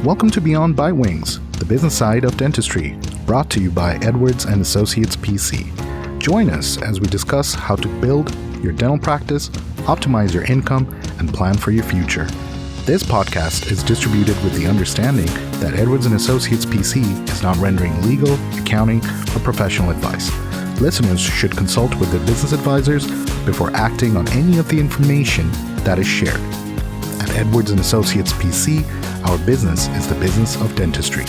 Welcome to Beyond Bitewings, the business side of dentistry, brought to you by Edwards & Associates PC. Join us as we discuss how to build your dental practice, optimize your income, and plan for your future. This podcast is distributed with the understanding that Edwards & Associates PC is not rendering legal, accounting, or professional advice. Listeners should consult with their business advisors before acting on any of the information that is shared. At Edwards & Associates PC, our business is the business of dentistry.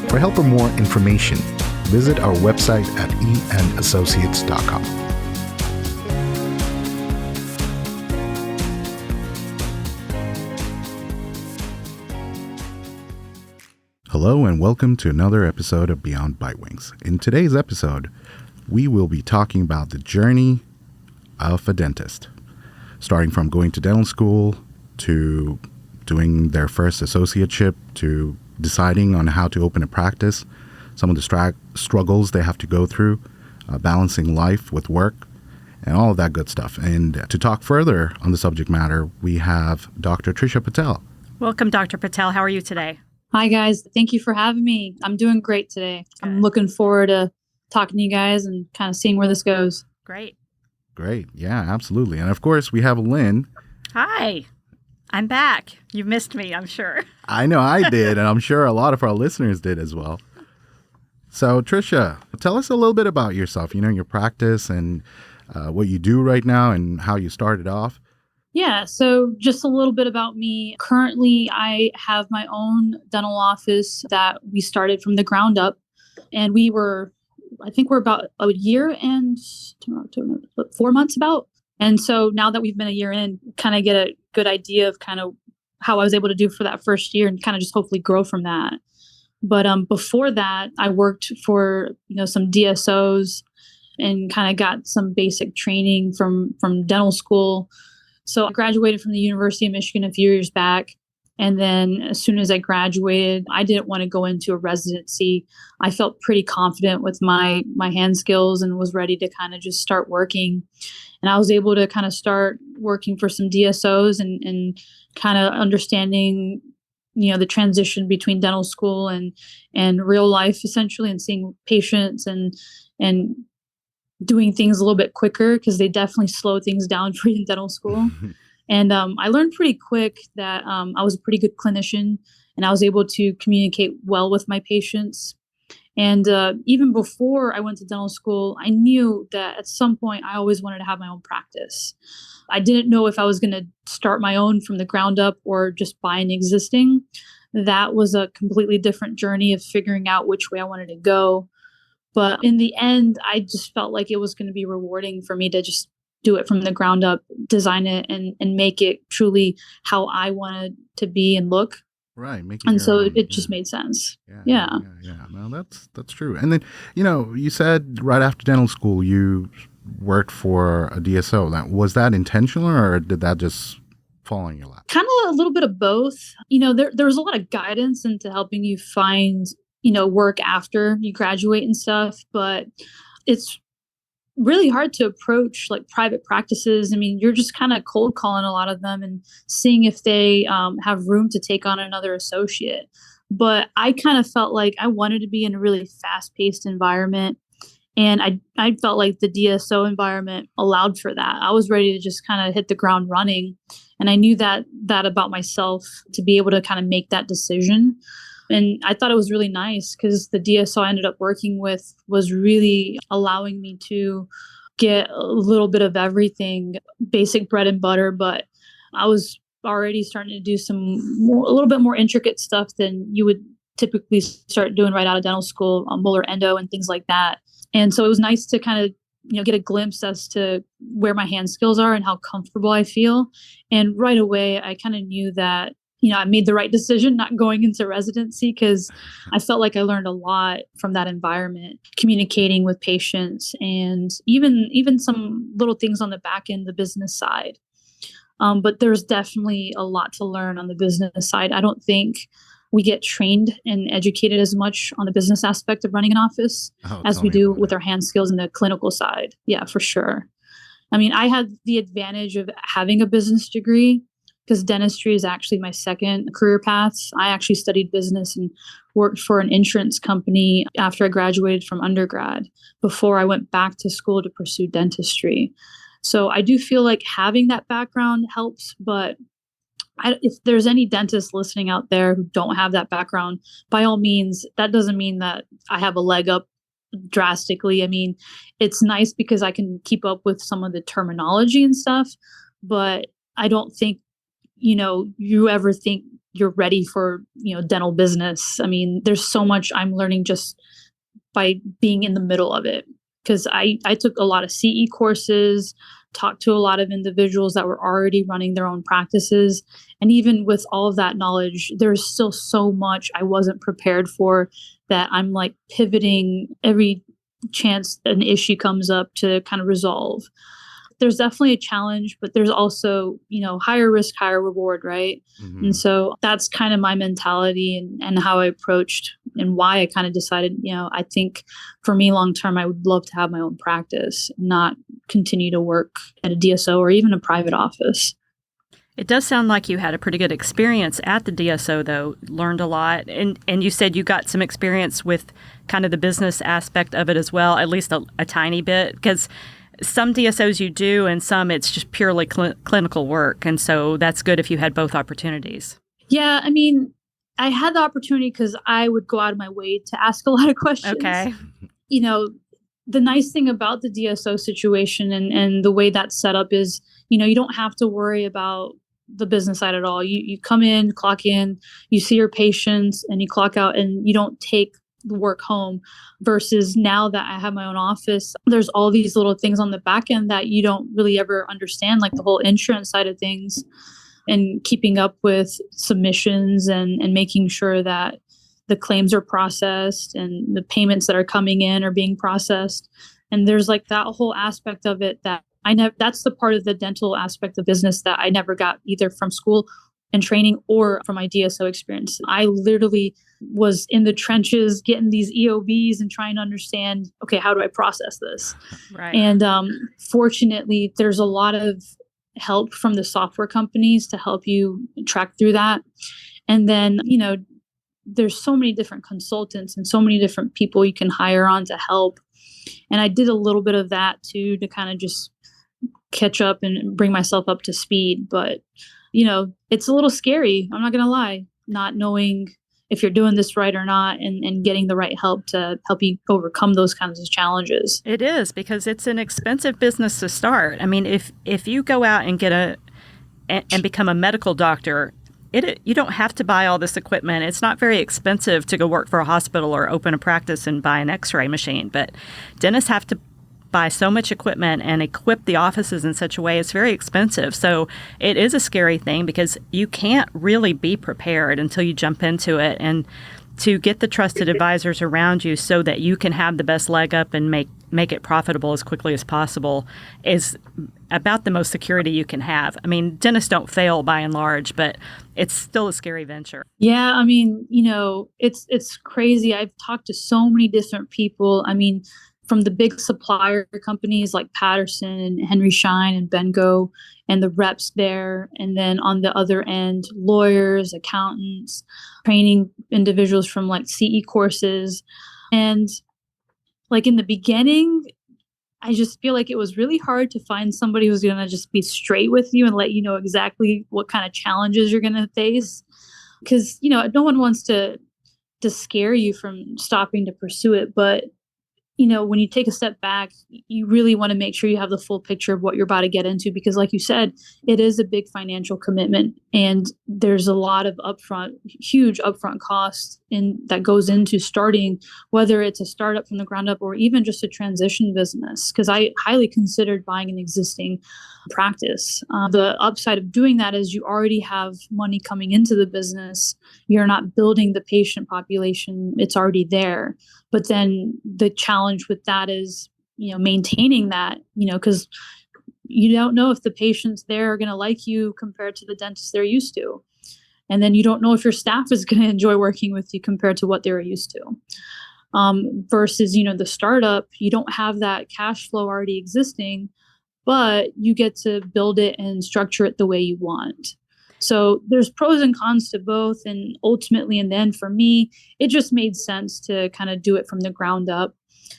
For help or more information, visit our website at eandassociates.com. Hello and welcome to another episode of Beyond Bitewings. In today's episode, we will be talking about the journey of a dentist, starting from going to dental school to doing their first associateship to deciding on how to open a practice, some of the struggles they have to go through, balancing life with work, and all of that good stuff. And to talk further on the subject matter, we have Dr. Trisha Patel. Welcome, Dr. Patel. How are you today? Hi, guys. Thank you for having me. I'm doing great today. Good. I'm looking forward to talking to you guys and kind of seeing where this goes. Great. Yeah, absolutely. And of course, we have Lynn. Hi. I'm back. You missed me, I'm sure. I know I did, and I'm sure a lot of our listeners did as well. So, Trisha, tell us a little bit about yourself, your practice and what you do right now and how you started off. Yeah, so just a little bit about me. Currently, I have my own dental office that we started from the ground up, and we're about a year and 4 months about. And so now that we've been a year in, kind of get a good idea of kind of how I was able to do for that first year and kind of just hopefully grow from that. But before that, I worked for some DSOs and kind of got some basic training from dental school. So I graduated from the University of Michigan a few years back. And then as soon as I graduated, I didn't want to go into a residency. I felt pretty confident with my hand skills and was ready to kind of just start working. And I was able to kind of start working for some DSOs and kind of understanding, the transition between dental school and real life, essentially, and seeing patients and doing things a little bit quicker because they definitely slow things down for you in dental school. And I learned pretty quick that I was a pretty good clinician and I was able to communicate well with my patients. And even before I went to dental school, I knew that at some point I always wanted to have my own practice. I didn't know if I was going to start my own from the ground up or just buy an existing. That was a completely different journey of figuring out which way I wanted to go. But in the end, I just felt like it was going to be rewarding for me to just do it from the ground up, design it and make it truly how I wanted to be and look. Right. And so it just made sense. Yeah. No, that's true. And then, you said right after dental school, you worked for a DSO. Was that intentional or did that just fall in your lap? Kind of a little bit of both. There was a lot of guidance into helping you find, work after you graduate and stuff, but it's really hard to approach like private practices. I mean, you're just kind of cold calling a lot of them and seeing if they have room to take on another associate. But I kind of felt like I wanted to be in a really fast-paced environment. And I felt like the DSO environment allowed for that. I was ready to just kind of hit the ground running. And I knew that about myself to be able to kind of make that decision. And I thought it was really nice because the DSO I ended up working with was really allowing me to get a little bit of everything, basic bread and butter. But I was already starting to do a little bit more intricate stuff than you would typically start doing right out of dental school, molar endo and things like that. And so it was nice to kind of get a glimpse as to where my hand skills are and how comfortable I feel. And right away, I kind of knew that I made the right decision not going into residency because I felt like I learned a lot from that environment, communicating with patients and even some little things on the back end, the business side. But there's definitely a lot to learn on the business side. I don't think we get trained and educated as much on the business aspect of running an office as we do with our hand skills in the clinical side. Yeah, for sure. I mean, I had the advantage of having a business degree. because dentistry is actually my second career path. I actually studied business and worked for an insurance company after I graduated from undergrad before I went back to school to pursue dentistry. So I do feel like having that background helps, but if there's any dentists listening out there who don't have that background, by all means, that doesn't mean that I have a leg up drastically. I mean, it's nice because I can keep up with some of the terminology and stuff, but I don't think, you ever think you're ready for, dental business. I mean, there's so much I'm learning just by being in the middle of it. Because I took a lot of CE courses, talked to a lot of individuals that were already running their own practices. And even with all of that knowledge, there's still so much I wasn't prepared for that I'm like pivoting every chance an issue comes up to kind of resolve. There's definitely a challenge, but there's also, higher risk, higher reward, right? Mm-hmm. And so that's kind of my mentality and how I approached and why I kind of decided, I think for me long term, I would love to have my own practice, not continue to work at a DSO or even a private office. It does sound like you had a pretty good experience at the DSO, though, learned a lot. And you said you got some experience with kind of the business aspect of it as well, at least a tiny bit, because some DSOs you do and some it's just purely clinical work. And so that's good if you had both opportunities. Yeah, I mean, I had the opportunity because I would go out of my way to ask a lot of questions. Okay. The nice thing about the DSO situation and the way that's set up is, you don't have to worry about the business side at all. You come in, clock in, you see your patients, and you clock out, and you don't take the work home. Versus now that I have my own office, there's all these little things on the back end that you don't really ever understand, like the whole insurance side of things and keeping up with submissions and making sure that the claims are processed and the payments that are coming in are being processed. And there's like that whole aspect of it that that's the part of the dental aspect of business that I never got either from school and training or from my DSO experience. I literally was in the trenches getting these EOBs and trying to understand, okay, how do I process this? Right. And fortunately, there's a lot of help from the software companies to help you track through that. And then, there's so many different consultants and so many different people you can hire on to help. And I did a little bit of that too, to kind of just catch up and bring myself up to speed. But, it's a little scary. I'm not going to lie, not knowing if you're doing this right or not and getting the right help to help you overcome those kinds of challenges. It is, because it's an expensive business to start. I mean, if you go out and and become a medical doctor, you don't have to buy all this equipment. It's not very expensive to go work for a hospital or open a practice and buy an x-ray machine. But dentists have to buy so much equipment and equip the offices in such a way, it's very expensive. So it is a scary thing because you can't really be prepared until you jump into it. And to get the trusted advisors around you so that you can have the best leg up and make it profitable as quickly as possible is about the most security you can have. I mean, dentists don't fail by and large, but it's still a scary venture. Yeah, I mean, it's crazy. I've talked to so many different people. I mean, from the big supplier companies like Patterson and Henry Schein and Bengo and the reps there. And then on the other end, lawyers, accountants, training individuals from like CE courses. And like in the beginning, I just feel like it was really hard to find somebody who's going to just be straight with you and let you know exactly what kind of challenges you're going to face. Because, no one wants to scare you from stopping to pursue it. But when you take a step back, you really want to make sure you have the full picture of what you're about to get into, because like you said, it is a big financial commitment and there's a lot of huge upfront costs that goes into starting, whether it's a startup from the ground up or even just a transition business. Because I highly considered buying an existing practice. The upside of doing that is you already have money coming into the business. You're not building the patient population. It's already there. But then the challenge with that is, maintaining that, because you don't know if the patients there are going to like you compared to the dentist they're used to. And then you don't know if your staff is going to enjoy working with you compared to what they were used to. Versus, the startup, you don't have that cash flow already existing, but you get to build it and structure it the way you want. So there's pros and cons to both. And ultimately, in the end, for me, it just made sense to kind of do it from the ground up.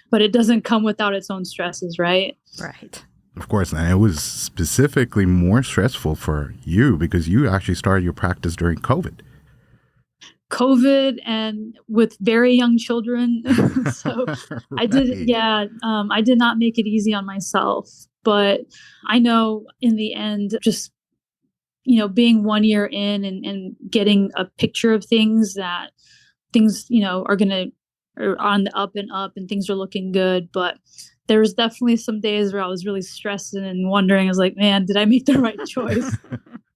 But it doesn't come without its own stresses, right? Right. Of course, and it was specifically more stressful for you because you actually started your practice during COVID. COVID and with very young children. So I did, Right. yeah, I did not make it easy on myself. But I know in the end, just, being 1 year in and getting a picture of things that things, are on the up and up and things are looking good. But there was definitely some days where I was really stressed and wondering, I was like, man, did I make the right choice?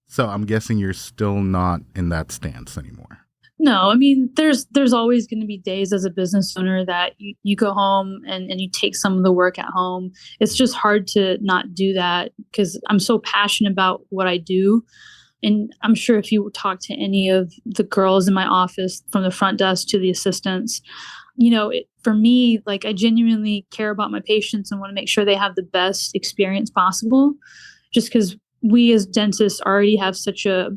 So I'm guessing you're still not in that stance anymore. No, I mean, there's always going to be days as a business owner that you go home and you take some of the work at home. It's just hard to not do that because I'm so passionate about what I do. And I'm sure if you talk to any of the girls in my office, from the front desk to the assistants, for me, like, I genuinely care about my patients and want to make sure they have the best experience possible, just because we as dentists already have such a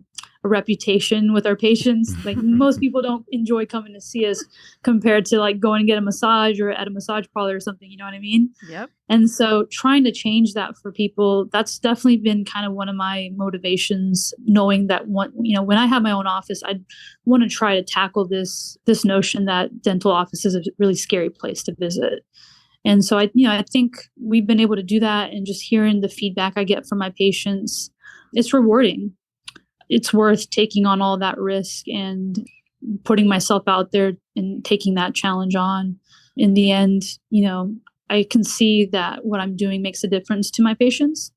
reputation with our patients. Like, most people don't enjoy coming to see us compared to like going and get a massage or at a massage parlor or something, you know what I mean? Yep. And so trying to change that for people, that's definitely been kind of one of my motivations, knowing that when I have my own office, I want to try to tackle this notion that dental office is a really scary place to visit. And so I think we've been able to do that, and just hearing the feedback I get from my patients, it's rewarding. It's worth taking on all that risk and putting myself out there and taking that challenge on. In the end, I can see that what I'm doing makes a difference to my patients.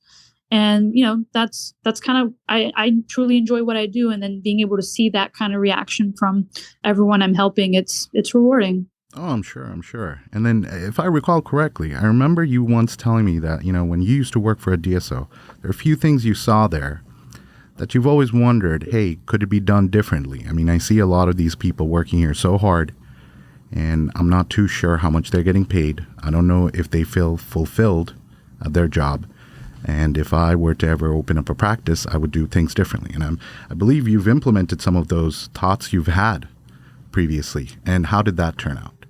And, that's kind of, I truly enjoy what I do. And then being able to see that kind of reaction from everyone I'm helping, it's rewarding. Oh, I'm sure. And then if I recall correctly, I remember you once telling me that, when you used to work for a DSO, there are a few things you saw there that you've always wondered, hey, could it be done differently? I mean, I see a lot of these people working here so hard, and I'm not too sure how much they're getting paid. I don't know if they feel fulfilled at their job. And if I were to ever open up a practice, I would do things differently. And I believe you've implemented some of those thoughts you've had previously. And how did that turn out?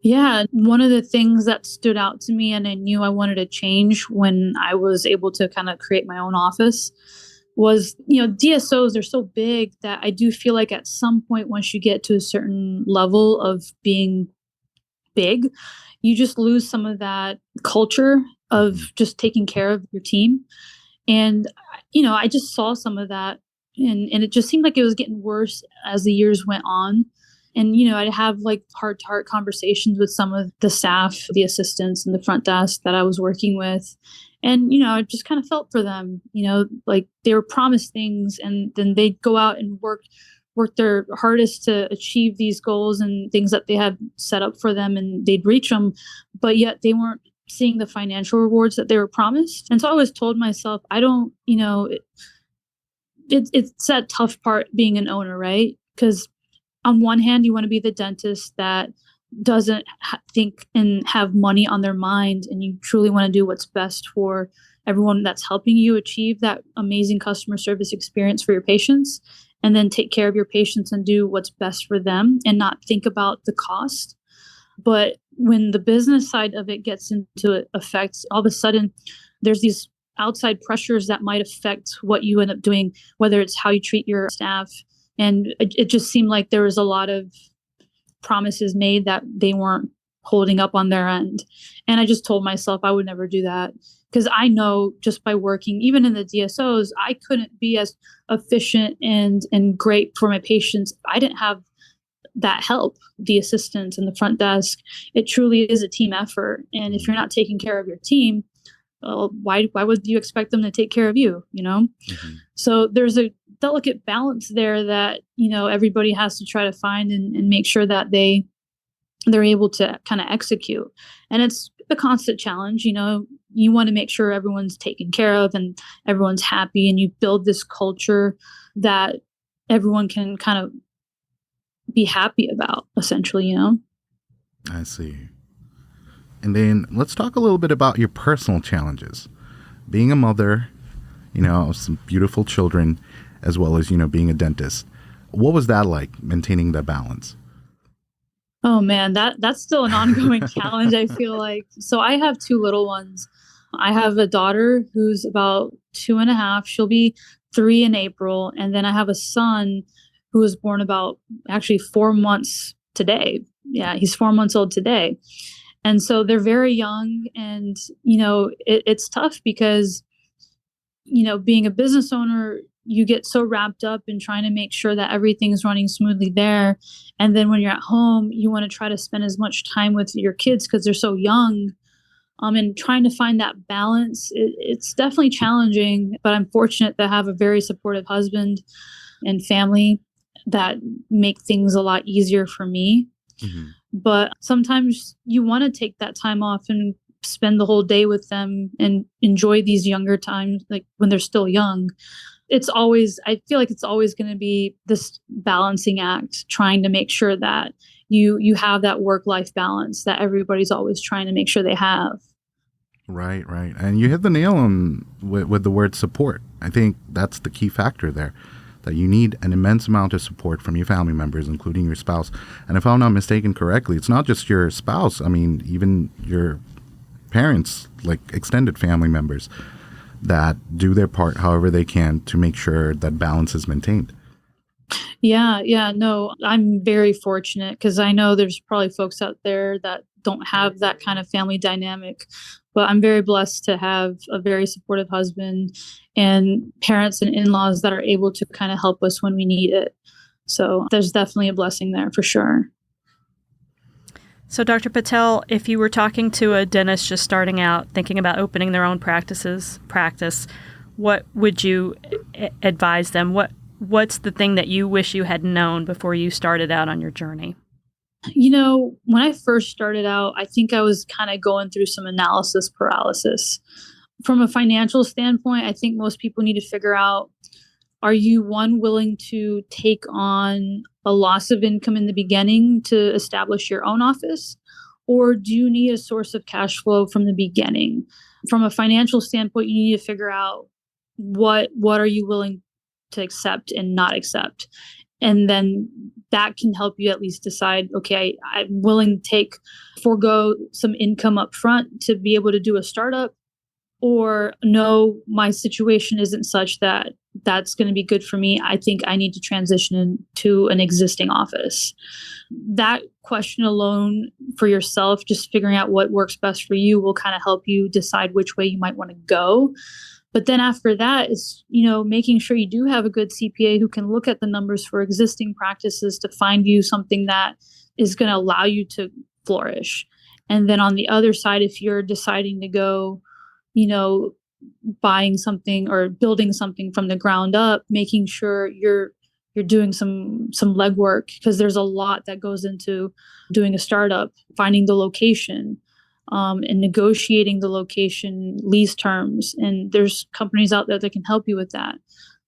Yeah, one of the things that stood out to me and I knew I wanted to change when I was able to kind of create my own office was, DSOs are so big that I do feel like at some point, once you get to a certain level of being big, you just lose some of that culture of just taking care of your team. And, I just saw some of that, and it just seemed like it was getting worse as the years went on. And, I'd have like heart to heart conversations with some of the staff, the assistants and the front desk that I was working with. And, I just kind of felt for them, like they were promised things and then they'd go out and work their hardest to achieve these goals and things that they had set up for them, and they'd reach them, but yet they weren't seeing the financial rewards that they were promised. And so I always told myself, I don't, it's that tough part being an owner, right? Because on one hand, you want to be the dentist that doesn't think and have money on their mind, and you truly want to do what's best for everyone that's helping you achieve that amazing customer service experience for your patients, and then take care of your patients and do what's best for them and not think about the cost. But when the business side of it gets into effect, all of a sudden there's these outside pressures that might affect what you end up doing, whether it's how you treat your staff. And it just seemed like there was a lot of promises made that they weren't holding up on their end. And I just told myself I would never do that, because I know just by working, even in the DSOs, I couldn't be as efficient and great for my patients. I didn't have that help, the assistants and the front desk. It truly is a team effort. And if you're not taking care of your team, well, why would you expect them to take care of you, Mm-hmm. So there's a delicate balance there that, everybody has to try to find and make sure that they're able to kind of execute. And it's a constant challenge. You want to make sure everyone's taken care of and everyone's happy, and you build this culture that everyone can kind of be happy about, essentially. I see. And then let's talk a little bit about your personal challenges. Being a mother, of some beautiful children, as well as, being a dentist. What was that like, maintaining that balance? Oh man, that's still an ongoing challenge, I feel like. So I have two little ones. I have a daughter who's about 2.5. She'll be 3 in April. And then I have a son who was born about actually 4 months today. Yeah, he's 4 months old today. And so they're very young. And, it's tough because, being a business owner, you get so wrapped up in trying to make sure that everything's running smoothly there. And then when you're at home, you want to try to spend as much time with your kids because they're so young. And trying to find that balance, it's definitely challenging, but I'm fortunate to have a very supportive husband and family that make things a lot easier for me. Mm-hmm. But sometimes you want to take that time off and spend the whole day with them and enjoy these younger times, like when they're still young. I feel like it's always going to be this balancing act, trying to make sure that you have that work-life balance that everybody's always trying to make sure they have. Right. And you hit the nail on with the word support. I think that's the key factor there, that you need an immense amount of support from your family members, including your spouse. And if I'm not mistaken correctly, it's not just your spouse. I mean, even your parents, like extended family members, that do their part however they can to make sure that balance is maintained. Yeah, no, I'm very fortunate because I know there's probably folks out there that don't have that kind of family dynamic, but I'm very blessed to have a very supportive husband and parents and in-laws that are able to kind of help us when we need it. So there's definitely a blessing there for sure. So, Dr. Patel, if you were talking to a dentist just starting out, thinking about opening their own practice, what would you advise them? What's the thing that you wish you had known before you started out on your journey? When I first started out, I think I was kind of going through some analysis paralysis. From a financial standpoint, I think most people need to figure out, are you willing to take on a loss of income in the beginning to establish your own office? Or do you need a source of cash flow from the beginning? From a financial standpoint, you need to figure out what are you willing to accept and not accept. And then that can help you at least decide, okay, I'm willing to forego some income up front to be able to do a startup, or no, my situation isn't such that that's going to be good for me. I think I need to transition into an existing office. That question alone for yourself, just figuring out what works best for you, will kind of help you decide which way you might want to go. But then after that is, making sure you do have a good CPA who can look at the numbers for existing practices to find you something that is going to allow you to flourish. And then on the other side, if you're deciding to go, buying something or building something from the ground up, making sure you're doing some legwork, because there's a lot that goes into doing a startup, finding the location, and negotiating the location lease terms. And there's companies out there that can help you with that.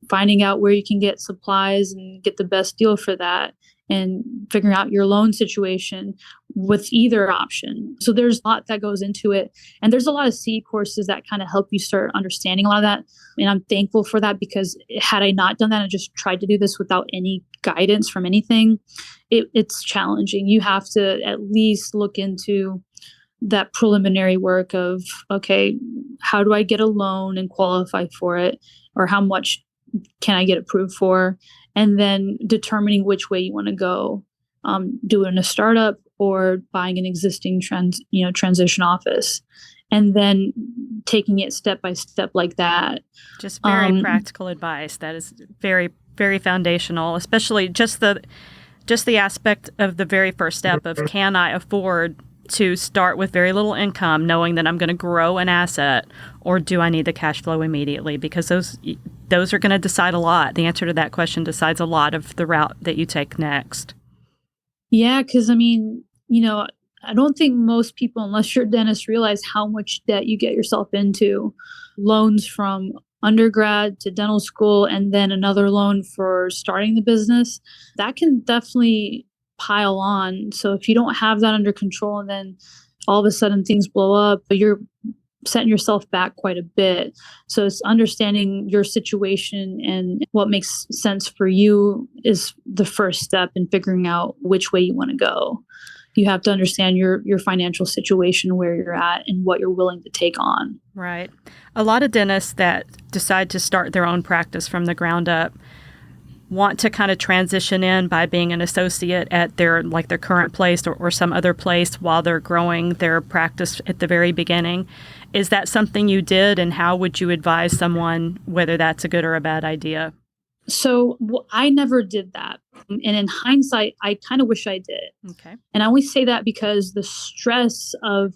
Finding out where you can get supplies and get the best deal for that, and figuring out your loan situation with either option. So there's a lot that goes into it. And there's a lot of C courses that kind of help you start understanding a lot of that. And I'm thankful for that, because had I not done that and just tried to do this without any guidance from anything, it's challenging. You have to at least look into that preliminary work of, okay, how do I get a loan and qualify for it? Or how much can I get approved for? And then determining which way you want to go, doing a startup or buying an existing transition office, and then taking it step by step like that. Just very practical advice. That is very, very foundational, especially just the aspect of the very first step of, can I afford to start with very little income, knowing that I'm going to grow an asset, or do I need the cash flow immediately? Because those are going to decide a lot. The answer to that question decides a lot of the route that you take next. Yeah, because I don't think most people, unless you're a dentist, realize how much debt you get yourself into. Loans from undergrad to dental school, and then another loan for starting the business. That can definitely pile on. So if you don't have that under control, and then all of a sudden things blow up, but you're setting yourself back quite a bit. So it's understanding your situation and what makes sense for you is the first step in figuring out which way you want to go. You have to understand your financial situation, where you're at, and what you're willing to take on. Right. A lot of dentists that decide to start their own practice from the ground up want to kind of transition in by being an associate at their current place or some other place while they're growing their practice at the very beginning. Is that something you did, and how would you advise someone whether that's a good or a bad idea? So I never did that. And in hindsight, I kind of wish I did. Okay. And I only say that because the stress of,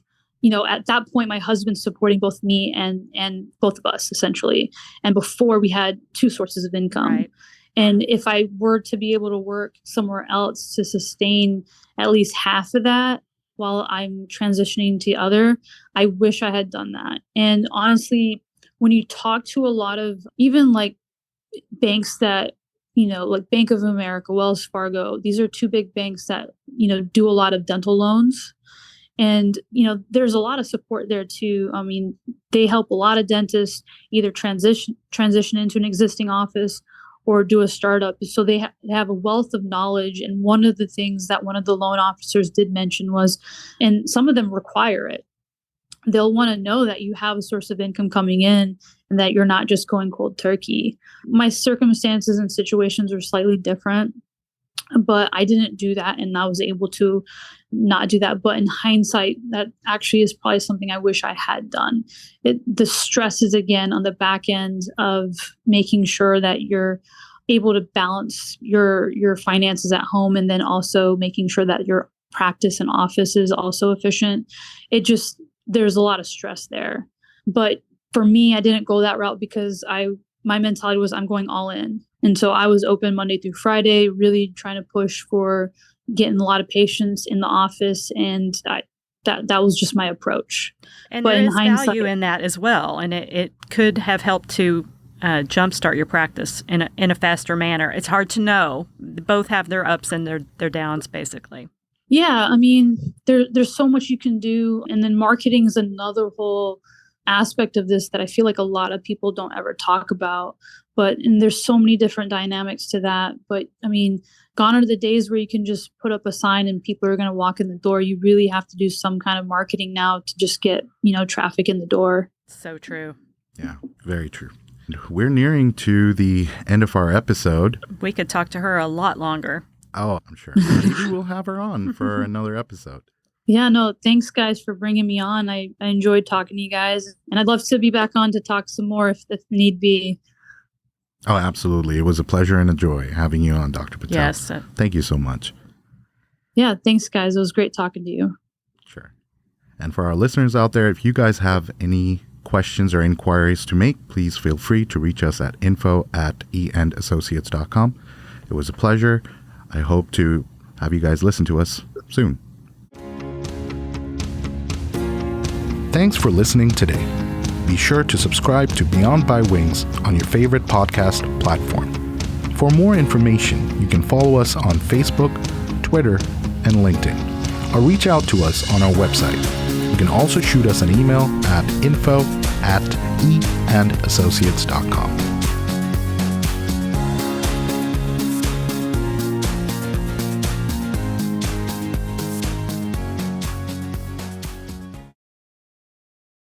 at that point, my husband's supporting both me and both of us, essentially. And before, we had two sources of income. Right. And if I were to be able to work somewhere else to sustain at least half of that while I'm transitioning to the other, I wish I had done that. And honestly, when you talk to a lot of even like banks that, like Bank of America, Wells Fargo, these are two big banks that, do a lot of dental loans. And, there's a lot of support there too. I mean, they help a lot of dentists either transition into an existing office or do a startup. So they have a wealth of knowledge. And one of the things that one of the loan officers did mention was, and some of them require it, they'll want to know that you have a source of income coming in and that you're not just going cold turkey. My circumstances and situations are slightly different, but I didn't do that, and I was able to not do that. But in hindsight, that actually is probably something I wish I had done. The stress is, again, on the back end of making sure that you're able to balance your finances at home, and then also making sure that your practice and office is also efficient. There's a lot of stress there. But for me, I didn't go that route because my mentality was I'm going all in. And so I was open Monday through Friday, really trying to push for getting a lot of patients in the office. And that was just my approach. And but there in is hindsight, value in that as well. And it could have helped to jumpstart your practice in a faster manner. It's hard to know. Both have their ups and their downs, basically. Yeah, I mean, there's so much you can do. And then marketing is another whole aspect of this that I feel like a lot of people don't ever talk about. And there's so many different dynamics to that. But I mean, gone are the days where you can just put up a sign and people are going to walk in the door. You really have to do some kind of marketing now to just get, traffic in the door. So true. Yeah, very true. We're nearing to the end of our episode. We could talk to her a lot longer. Oh, I'm sure. Maybe we'll have her on for another episode. Yeah, no, thanks guys for bringing me on. I enjoyed talking to you guys, and I'd love to be back on to talk some more if need be. Oh, absolutely. It was a pleasure and a joy having you on, Dr. Patel. Yes. Thank you so much. Yeah, thanks guys. It was great talking to you. Sure. And for our listeners out there, if you guys have any questions or inquiries to make, please feel free to reach us at info@eandassociates.com. It was a pleasure. I hope to have you guys listen to us soon. Thanks for listening today. Be sure to subscribe to Beyond Bitewings on your favorite podcast platform. For more information, you can follow us on Facebook, Twitter, and LinkedIn, or reach out to us on our website. You can also shoot us an email at info@eandassociates.com.